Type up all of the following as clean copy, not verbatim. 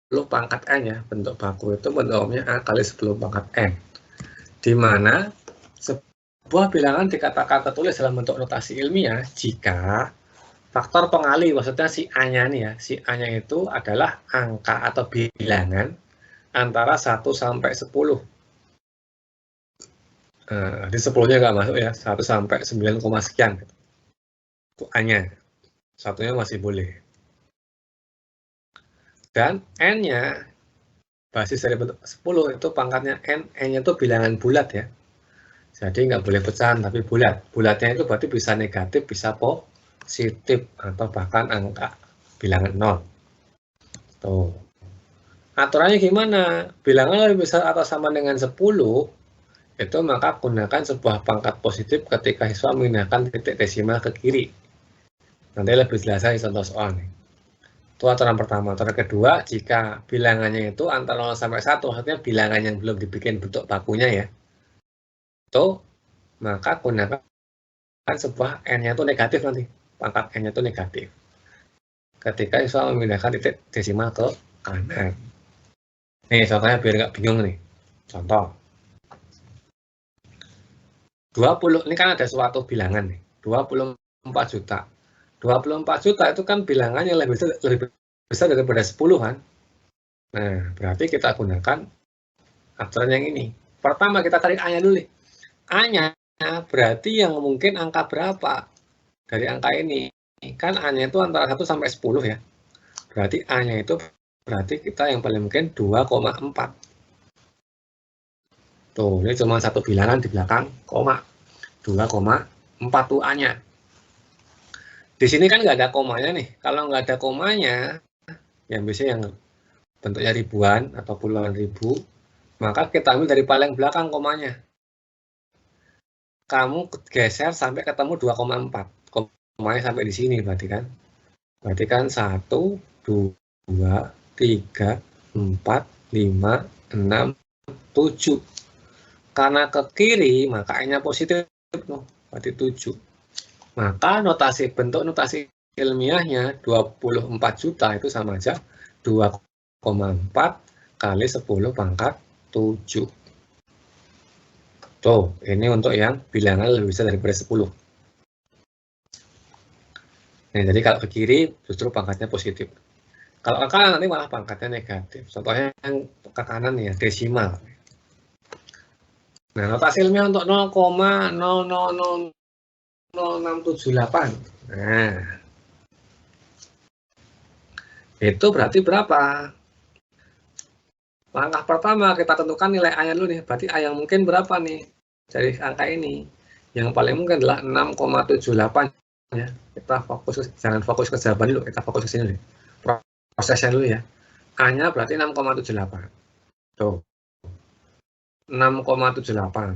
pangkat N ya, bentuk baku itu bentuknya A kali 10 pangkat N. Di mana sebuah bilangan dikatakan tertulis dalam bentuk notasi ilmiah jika faktor pengali, maksudnya si A-nya nih ya, si A-nya itu adalah angka atau bilangan antara 1 sampai 10. Di 10-nya nggak masuk ya, 1 sampai 9, sekian. Itu A-nya, satunya masih boleh. Dan N-nya, basis dari bentuk 10, itu pangkatnya N, N-nya itu bilangan bulat ya. Jadi nggak boleh pecahan, tapi bulat. Bulatnya itu berarti bisa negatif, bisa positif, atau bahkan angka bilangan 0. Tuh. Aturannya gimana? Bilangan lebih besar atau sama dengan 10, itu maka gunakan sebuah pangkat positif ketika siswa memindahkan titik desimal ke kiri. Nanti lebih jelas lagi contoh soal nih. Itu aturan pertama. Aturan kedua, jika bilangannya itu antara 0 sampai 1, artinya bilangan yang belum dibikin bentuk bakunya ya, itu maka gunakan sebuah N-nya itu negatif nanti. Pangkat N-nya itu negatif. Ketika siswa memindahkan titik desimal ke kanan. Nih, contohnya biar nggak bingung nih. Contoh. 20, ini kan ada suatu bilangan nih. 24 juta. 24 juta itu kan bilangannya lebih besar daripada 10 kan. Nah, berarti kita gunakan aturan yang ini. Pertama kita tarik A-nya dulu nih. A-nya berarti yang mungkin angka berapa dari angka ini. Kan A-nya itu antara 1 sampai 10 ya. Berarti A-nya itu berarti kita yang paling mungkin 2,4. Tuh, ini cuma satu bilangan di belakang, koma. 2,4 tuh A-nya. Di sini kan nggak ada komanya nih. Kalau nggak ada komanya, yang biasanya yang bentuknya ribuan atau puluhan ribu, maka kita ambil dari paling belakang komanya. Kamu geser sampai ketemu 2,4. Komanya sampai di sini berarti kan. Berarti kan 1, 2, 3, 4, 5, 6, 7. Karena ke kiri, maka N-nya positif. Berarti 7. Maka bentuk notasi ilmiahnya 24 juta itu sama aja 2,4 kali 10 pangkat 7. Tuh, ini untuk yang bilangan lebih besar daripada 10. Nah, jadi kalau ke kiri justru pangkatnya positif. Kalau ke kanan nanti malah pangkatnya negatif. Contohnya yang ke kanan ya, desimal. Nah, notasi ilmiah untuk 0,000678. Nah, itu berarti berapa? Langkah pertama kita tentukan nilai A-nya dulu nih. Berarti A yang mungkin berapa nih dari angka ini? Yang paling mungkin adalah 6,78 ya. Kita jangan fokus ke jawaban dulu, kita fokus ke sini dulu. Prosesnya dulu ya. A-nya berarti 6,78. Tuh. 6,78.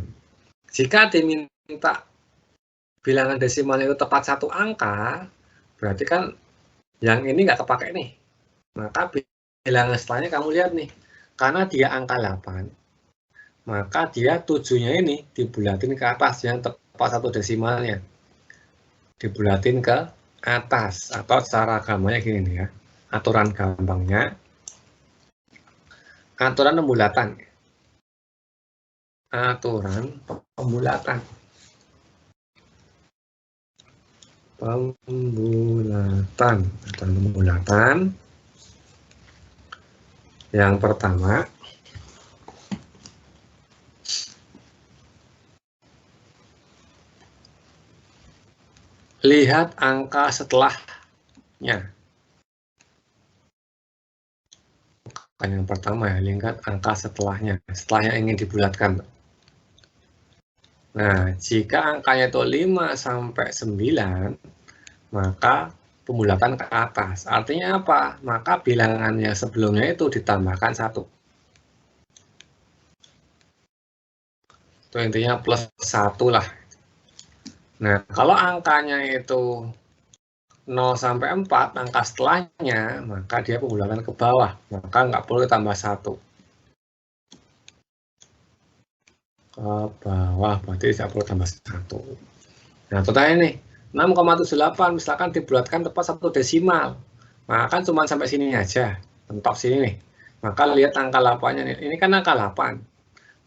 Jika diminta bilangan desimalnya itu tepat satu angka, berarti kan yang ini nggak kepake nih. Maka bilangan setelahnya kamu lihat nih, karena dia angka 8, maka dia 7-nya ini dibulatin ke atas yang tepat satu desimalnya. Dibulatin ke atas, atau secara gambarnya gini nih ya. Aturan gampangnya, aturan pembulatan. Aturan pembulatan. Pembulatan. Yang pertama, lihat angka setelahnya. Bukan yang pertama ya, lihat angka setelahnya. Setelahnya ingin dibulatkan. Nah, jika angkanya itu 5 sampai 9, maka pembulatan ke atas. Artinya apa? Maka bilangannya sebelumnya itu ditambahkan 1. Itu intinya plus 1 lah. Nah, kalau angkanya itu 0 sampai 4, angka setelahnya, maka dia pembulatan ke bawah. Maka nggak perlu ditambah 1. Ke bawah, berarti tidak perlu tambah 1. Nah, contohnya nih, 6,78 misalkan dibulatkan tepat satu desimal. Maka kan cuma sampai sini aja. Mentok sini nih. Maka lihat angka 8-nya nih. Ini kan angka 8.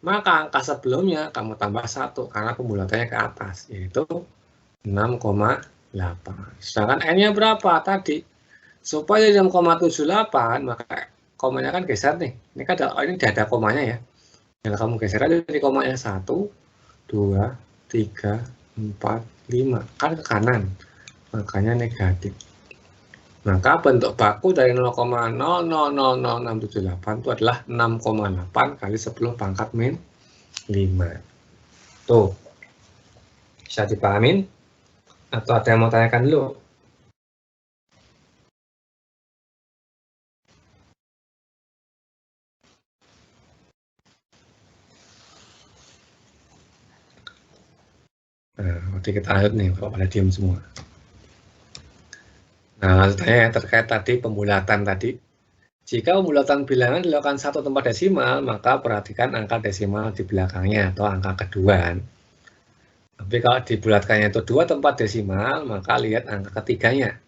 Maka angka sebelumnya kamu tambah 1 karena pembulatannya ke atas, yaitu 6,8. Sedangkan N-nya berapa tadi? Supaya 6,78, maka komanya kan geser nih. Ini kan ini ada komanya ya. Yang kamu geser aja dari komanya 1, 2, 3, 4, 5. Kan ke kanan. Makanya negatif. Maka bentuk baku dari 0,000678 itu adalah 6,8 kali 10 pangkat min 5. Tuh. Bisa dipahamin? Atau ada yang mau tanyakan dulu? Nah, nanti kita lanjut nih, kalau pada diam semua. Nah, lanjutnya terkait tadi pembulatan tadi. Jika pembulatan bilangan dilakukan satu tempat desimal, maka perhatikan angka desimal di belakangnya atau angka kedua. Tapi kalau dibulatkannya itu 2 tempat desimal, maka lihat angka ketiganya.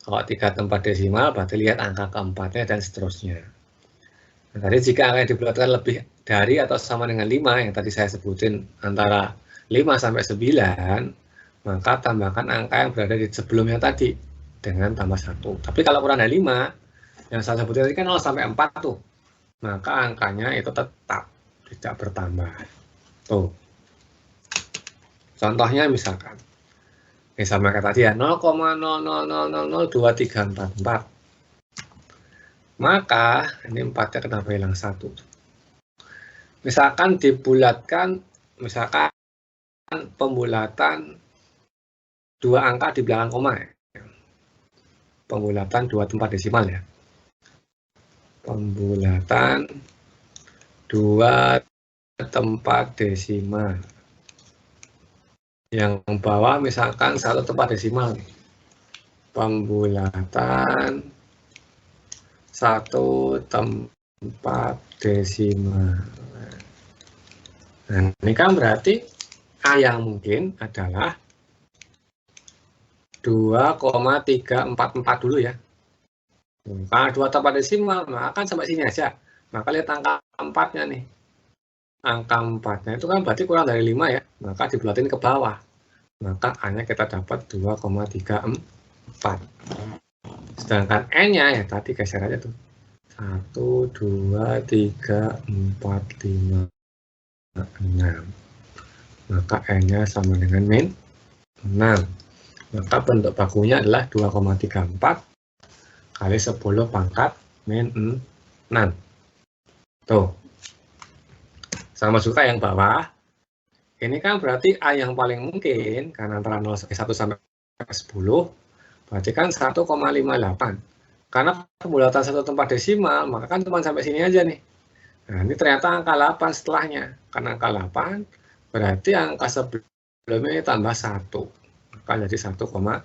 Kalau 3 tempat desimal, berarti lihat angka keempatnya dan seterusnya. Nah, tadi jika angka yang dibulatkan lebih dari atau sama dengan 5, yang tadi saya sebutin antara 5 sampai 9, maka tambahkan angka yang berada di sebelumnya tadi dengan tambah 1. Tapi kalau kurang dari 5, yang saya sebutkan tadi kan 0 sampai 4 tuh, maka angkanya itu tetap tidak bertambah. Tuh. Contohnya misalkan, sama kayak tadi ya, 0,00002344. Maka ini 4-nya kenapa hilang 1? Misalkan dibulatkan, misalkan pembulatan 2 angka di belakang koma ya. Pembulatan 2 tempat desimal ya. Pembulatan 2 tempat desimal. Yang bawah misalkan 1 tempat desimal nih. Pembulatan 1 tempat desimal. Nah, ini kan berarti A yang mungkin adalah 2,344 dulu ya. Karena 2 tempat desimal, maka kan sampai sini aja. Maka lihat angka 4-nya nih. Angka 4-nya itu kan berarti kurang dari 5 ya. Maka dibulatin ke bawah. Maka A-nya kita dapat 2,34. Sedangkan N-nya ya tadi geser aja tuh. 1, 2, 3, 4, 5, 6. Maka N-nya sama dengan min 6. Maka bentuk bakunya adalah 2,34 kali 10 pangkat min 6. Tuh. Sama juga yang bawah. Ini kan berarti A yang paling mungkin, karena antara 1 sampai 10, berarti kan 1,58. Karena pembulatan 1 tempat desimal, maka kan cuma sampai sini aja nih. Nah, ini ternyata angka 8 setelahnya. Karena angka 8, berarti angka sebelumnya tambah 1. Maka jadi 1,6.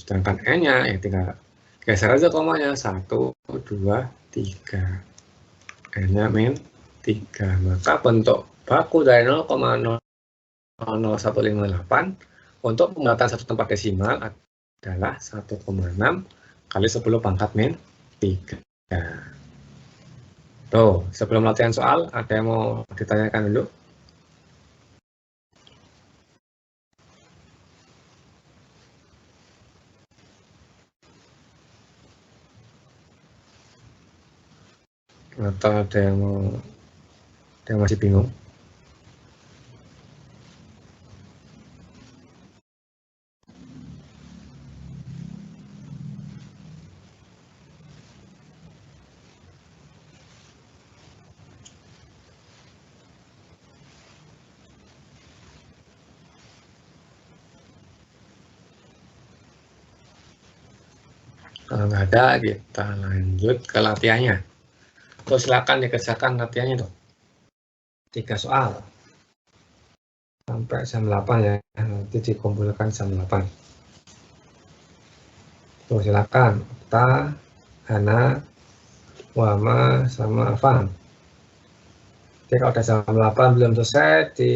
Sedangkan N-nya ya tinggal geser aja komanya. 1, 2, 3. N-nya min 3. Maka bentuk baku dari 0,00158 untuk pembulatan 1 tempat desimal adalah 1,6 kali 10 pangkat min 3. Tuh, sebelum latihan soal, ada yang mau ditanyakan dulu? Atau ada yang masih bingung? Kalau nggak ada, kita lanjut ke latihannya. Tuh, silakan dikerjakan latihannya tuh. 3 soal. Sampai jam 8 ya, nanti dikumpulkan jam 8. Tuh, silakan. Okta, Hana, Wama, sama Afan. Jadi kalau udah jam 8 belum selesai, di